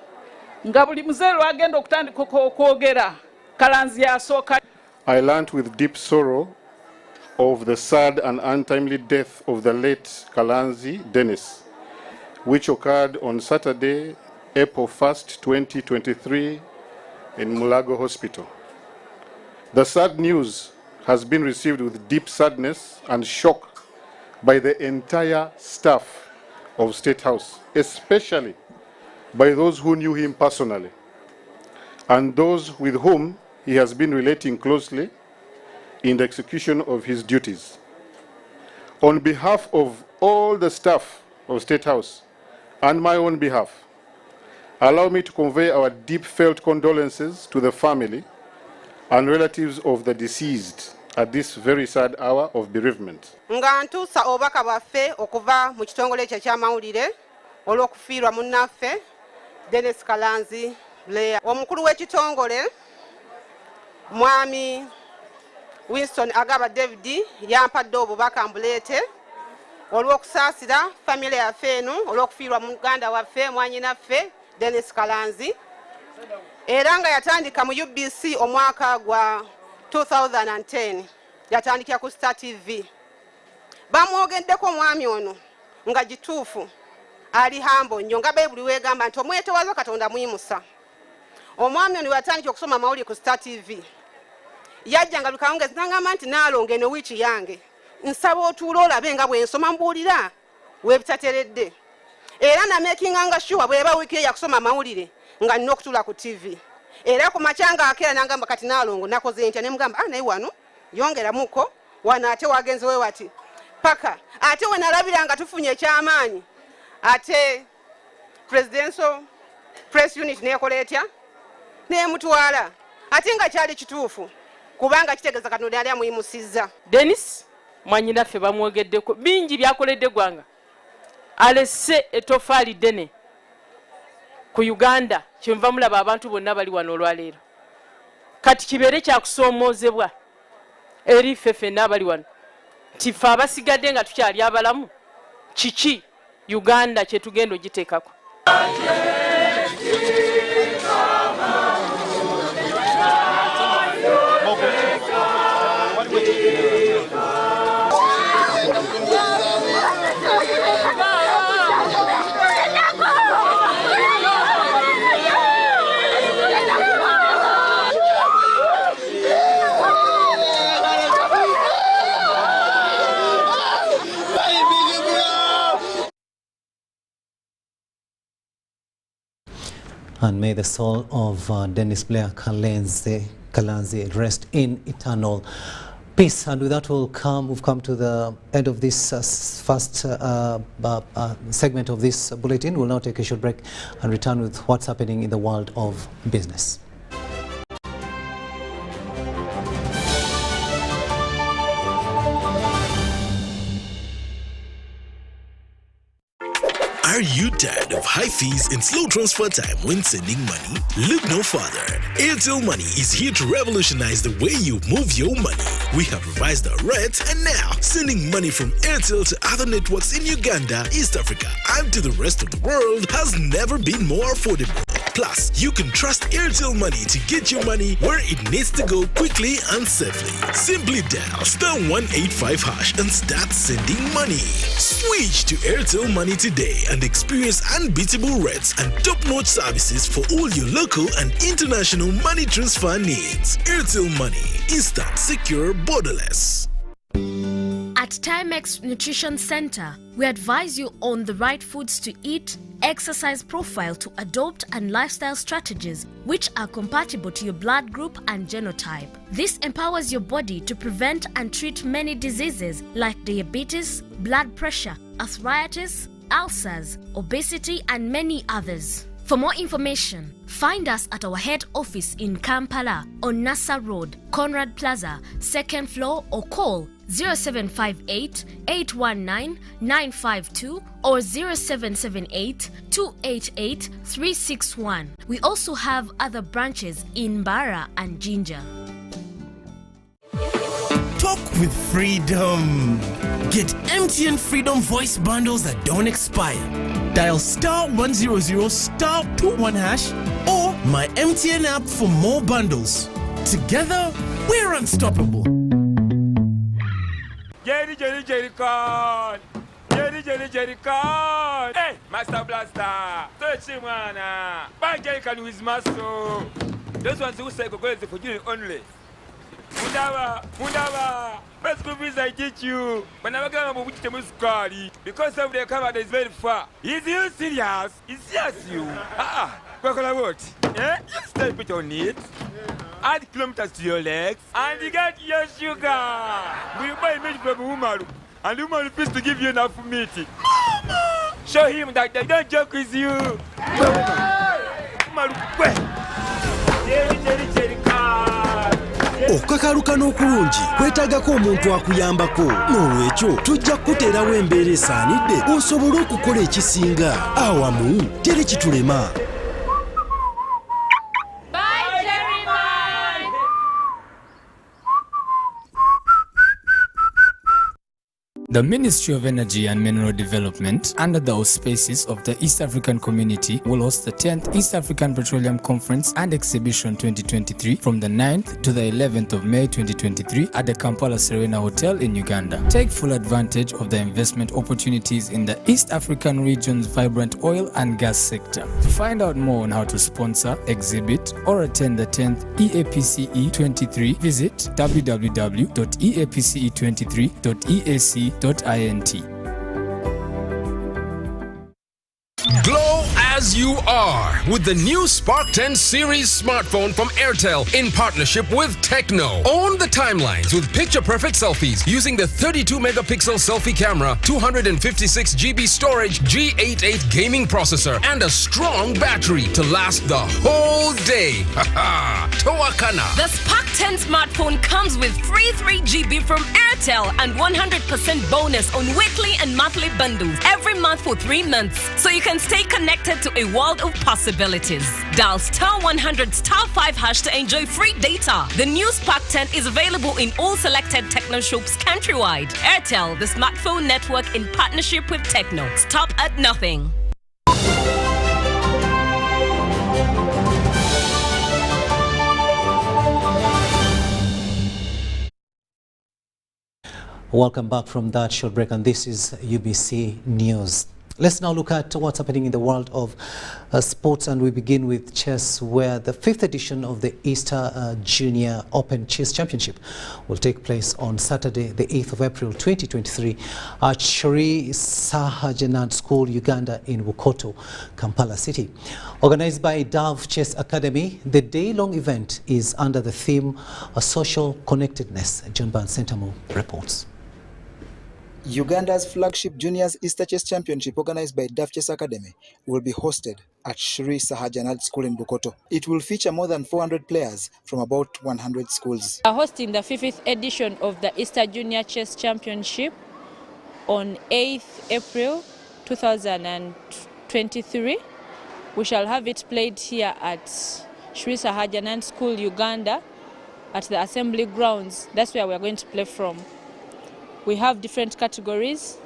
nga buli muzeeyi lwagenda okutandika okwogera Kalanzi yasooka. I learned with deep sorrow of the sad and untimely death of the late Kalanzi Dennis, which occurred on Saturday, April 1st, 2023 in Mulago Hospital. The sad news has been received with deep sadness and shock by the entire staff of State House, especially by those who knew him personally and those with whom he has been relating closely in the execution of his duties. On behalf of all the staff of State House and my own behalf, allow me to convey our deep felt condolences to the family and relatives of the deceased at this very sad hour of bereavement. Nga ntuusa obubaka bwaffe okuva mu kitongole ekyo eky'amawulire olw'okufiirwa munnaffe Dennis Kalanzi Leah. Omukulu w'ekitongole Mwami Winston Agaba David yampadde obubaka mbuleete olw'okusaasira famire yaffe eno olw'okufiirwa muganda waffe mwanyinaffe Dennis Kalanzi era nga yatandika mu UBC omwaka gwa 2010 yatandikira ku Star TV. Bamwogeddeko omwami ono nga gituufu ali hambo nnyo nga Bayibuli weegamba nti omwetowaza Katonda muyimusa. Omwami ono yatandika okusoma amawulire ku Star TV. Yajja nga lukawungezi n'agamba nti naalonga eno wiiki yange nsaba otuula olabe nga bwe nsoma mbuulira weebitateredde. Era namekinga nga sure bw'eba wiiki ye yakusoma amawulire nga nina okutuula ku TV. Era ku makyanga akeera n'agamba kati naalongo nakoze ntya ne mugamba naye wano yongeramuko wano ate wagenze we wati paka ate we nalabira nga tufunye ekyamaanyi ate presidential press unit neekola etya neemutwala ate nga kyali kituufu kubanga kitegeeza Katonda yali amuyimusizza. Dennis mwanyinaffe bamwogeddeko bingi byakoledde gwanga alesse etofaali ddene ku Uganda kyenva mulaba abantu bonna bali wano olwaleero kati kibeere kyakusoomoozebwa eri ffe ffenna abali wano nti ffe abasigadde nga tukyali abalamu kiki Uganda kyetugenda ogiteekako. And may the soul of Dennis Blair Kalanzi rest in eternal peace. And with that, we've come to the end of this first segment of this bulletin. We'll now take a short break and return with what's happening in the world of business. Are you tired of high fees and slow transfer time when sending money? Look no further. Airtel Money is here to revolutionize the way you move your money. We have revised our rates, and now sending money from Airtel to other networks in Uganda, East Africa, and to the rest of the world has never been more affordable. Plus, you can trust Airtel Money to get your money where it needs to go quickly and safely. Simply dial *185# and start sending money. Switch to Airtel Money today and experience unbeatable rates and top-notch services for all your local and international money transfer needs. Airtel Money. Instant, secure, borderless. At Timex Nutrition Center, we advise you on the right foods to eat, exercise profile to adopt, and lifestyle strategies which are compatible to your blood group and genotype. This empowers your body to prevent and treat many diseases like diabetes, blood pressure, arthritis, ulcers, obesity, and many others. For more information, find us at our head office in Kampala on Nassa Road, Conrad Plaza, 2nd floor, or call 0758 819 952 or 0778 288 361. We also have other branches in Bara and Jinja. Talk with freedom. Get MTN Freedom voice bundles that don't expire. Dial *100*21# or my MTN app for more bundles. Together, we're unstoppable. Jerry con. Jerry con. Hey, Master Blaster. Touch him, man. Buy Jerry con with muscle. Those ones who say go for you only. Mundava. Best movies I teach you. When I go to which Muscari, because of the camera is very far. Is you serious? It's yes, you. What? Eh? You step it on it. Add kilometers to your legs, and you get your sugar. We buy meat from Umaru, and Umaru refused to give you enough meat. Mama! Show him that they don't joke with you. Umaru, okukakaluka n'okulungi kwetaagako omuntu akuyambako n'olwekyo tujja kukuteerawo embeera esaanidde osobole okukola ekisinga awamu teri kitulema. The Ministry of Energy and Mineral Development, under the auspices of the East African Community, will host the 10th East African Petroleum Conference and Exhibition 2023 from the 9th to the 11th of May 2023 at the Kampala Serena Hotel in Uganda. Take full advantage of the investment opportunities in the East African region's vibrant oil and gas sector. To find out more on how to sponsor, exhibit, or attend the 10th EAPCE 23, visit www.eapce23.eac.int. Glow as you are with the new Spark 10 series smartphone from Airtel in partnership with Tecno. Own the timelines with picture-perfect selfies using the 32-megapixel selfie camera, 256GB storage, G88 gaming processor, and a strong battery to last the whole day. Haha, Toakana. The Spark 10 smartphone comes with free 3GB from Airtel and 100% bonus on weekly and monthly bundles every month for 3 months, so you can stay connected to a world of possibilities. Dial *100*5# to enjoy free data. The new Spark 10 is available in all selected Tecno shops countrywide. Airtel, the smartphone network in partnership with Tecno. Stop at nothing. Welcome back from that short break, and this is UBC News. Let's now look at what's happening in the world of sports, and we begin with chess, where the 5th edition of the Easter Junior Open Chess Championship will take place on Saturday, the 8th of April 2023 at Sri Sahajanand School, Uganda in Bukoto, Kampala City. Organized by Dove Chess Academy, the day-long event is under the theme Social Connectedness. John Ban-Sentamo reports. Uganda's flagship Juniors Easter Chess Championship, organized by Dove Chess Academy, will be hosted at Sri Sahajanand School in Bukoto. It will feature more than 400 players from about 100 schools. Hosting the 5th edition of the Easter Junior Chess Championship on 8th April 2023. We shall have it played here at Sri Sahajanand School, Uganda, at the assembly grounds. That's where we are going to play from. We have different categories.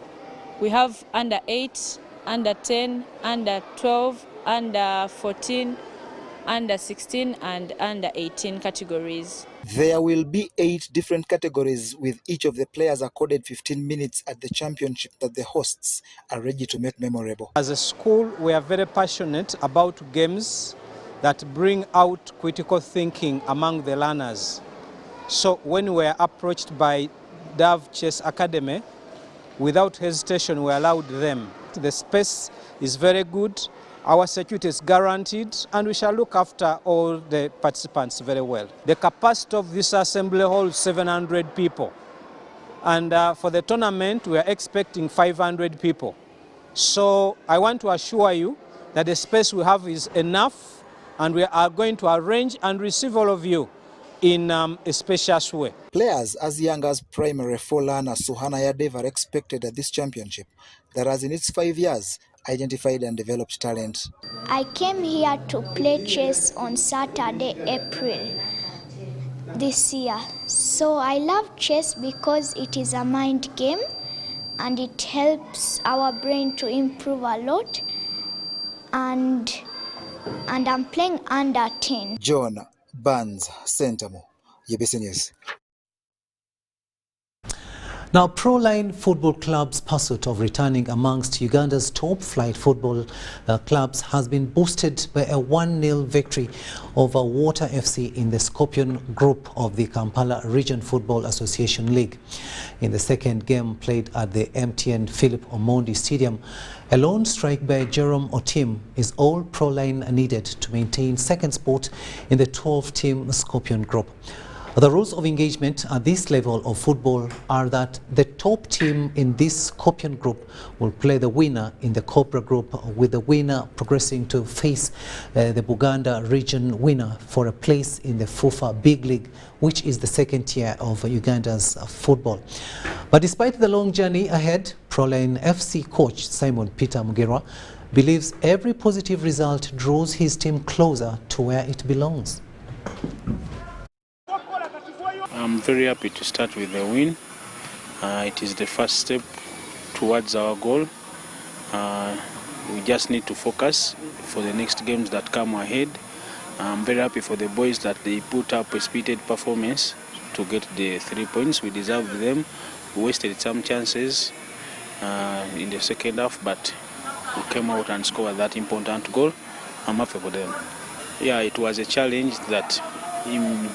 We have under 8, under 10, under 12, under 14, under 16, and under 18 categories. There will be 8 different categories, with each of the players accorded 15 minutes at the championship that the hosts are ready to make memorable. As a school, we are very passionate about games that bring out critical thinking among the learners. So when we are approached by Dove Chess Academy, without hesitation we allowed them. The space is very good, our security is guaranteed, and we shall look after all the participants very well. The capacity of this assembly holds 700 people, and for the tournament we are expecting 500 people. So I want to assure you that the space we have is enough, and we are going to arrange and receive all of you in a spacious way. Players as young as primary 4 learner Suhana Yadev are expected at this championship that has in its 5 years identified and developed talent. I came here to play chess on Saturday, April this year. So I love chess because it is a mind game and it helps our brain to improve a lot. And I'm playing under 10. John Ban-Sentamo, UBC News. Now, Proline Football Club's pursuit of returning amongst Uganda's top flight football clubs has been boosted by a 1-0 victory over Water FC in the Scorpion Group of the Kampala Region Football Association League. In the second game played at the MTN Philip Omondi Stadium, a lone strike by Jerome Otim is all Proline needed to maintain second spot in the 12-team Scorpion Group. The rules of engagement at this level of football are that the top team in this Scorpion Group will play the winner in the Cobra Group, with the winner progressing to face the Buganda region winner for a place in the FUFA Big League, which is the second tier of Uganda's football. But despite the long journey ahead, Proline FC coach Simon Peter Mugerwa believes every positive result draws his team closer to where it belongs. I'm very happy to start with the win. It is the first step towards our goal. We just need to focus for the next games that come ahead. I'm very happy for the boys that they put up a spirited performance to get the 3 points. We deserved them. We wasted some chances in the second half, but we came out and scored that important goal. I'm happy for them. Yeah, it was a challenge that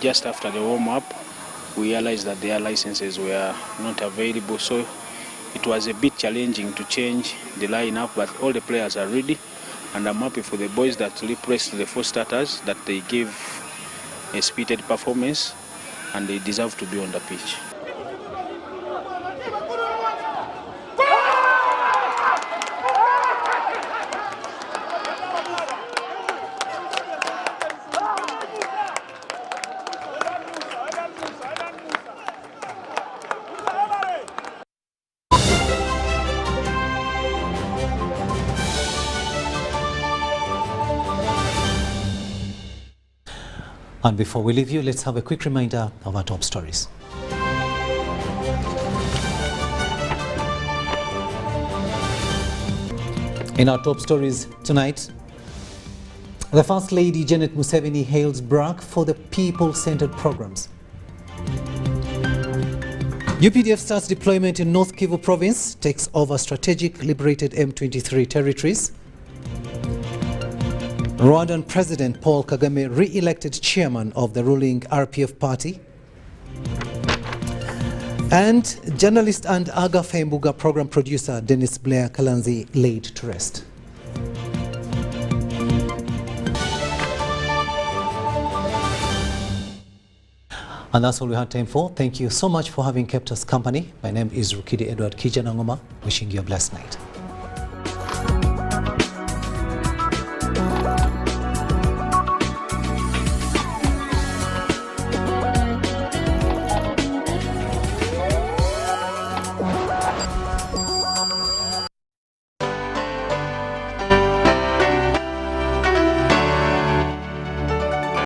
just after the warm-up, we realized that their licenses were not available, so it was a bit challenging to change the lineup, but all the players are ready, and I'm happy for the boys that replaced the 4 starters, that they gave a spirited performance and they deserve to be on the pitch. And before we leave you, let's have a quick reminder of our top stories. In our top stories tonight, the First Lady Janet Museveni hails BRAC for the people-centered programs. UPDF starts deployment in North Kivu province, takes over strategic liberated M23 territories. Rwandan President Paul Kagame re-elected chairman of the ruling RPF party. And journalist and Aga Fembuga program producer Dennis Blair Kalanzi laid to rest. And that's all we had time for. Thank you so much for having kept us company. My name is Rukidi Edward Kijanangoma, wishing you a blessed night.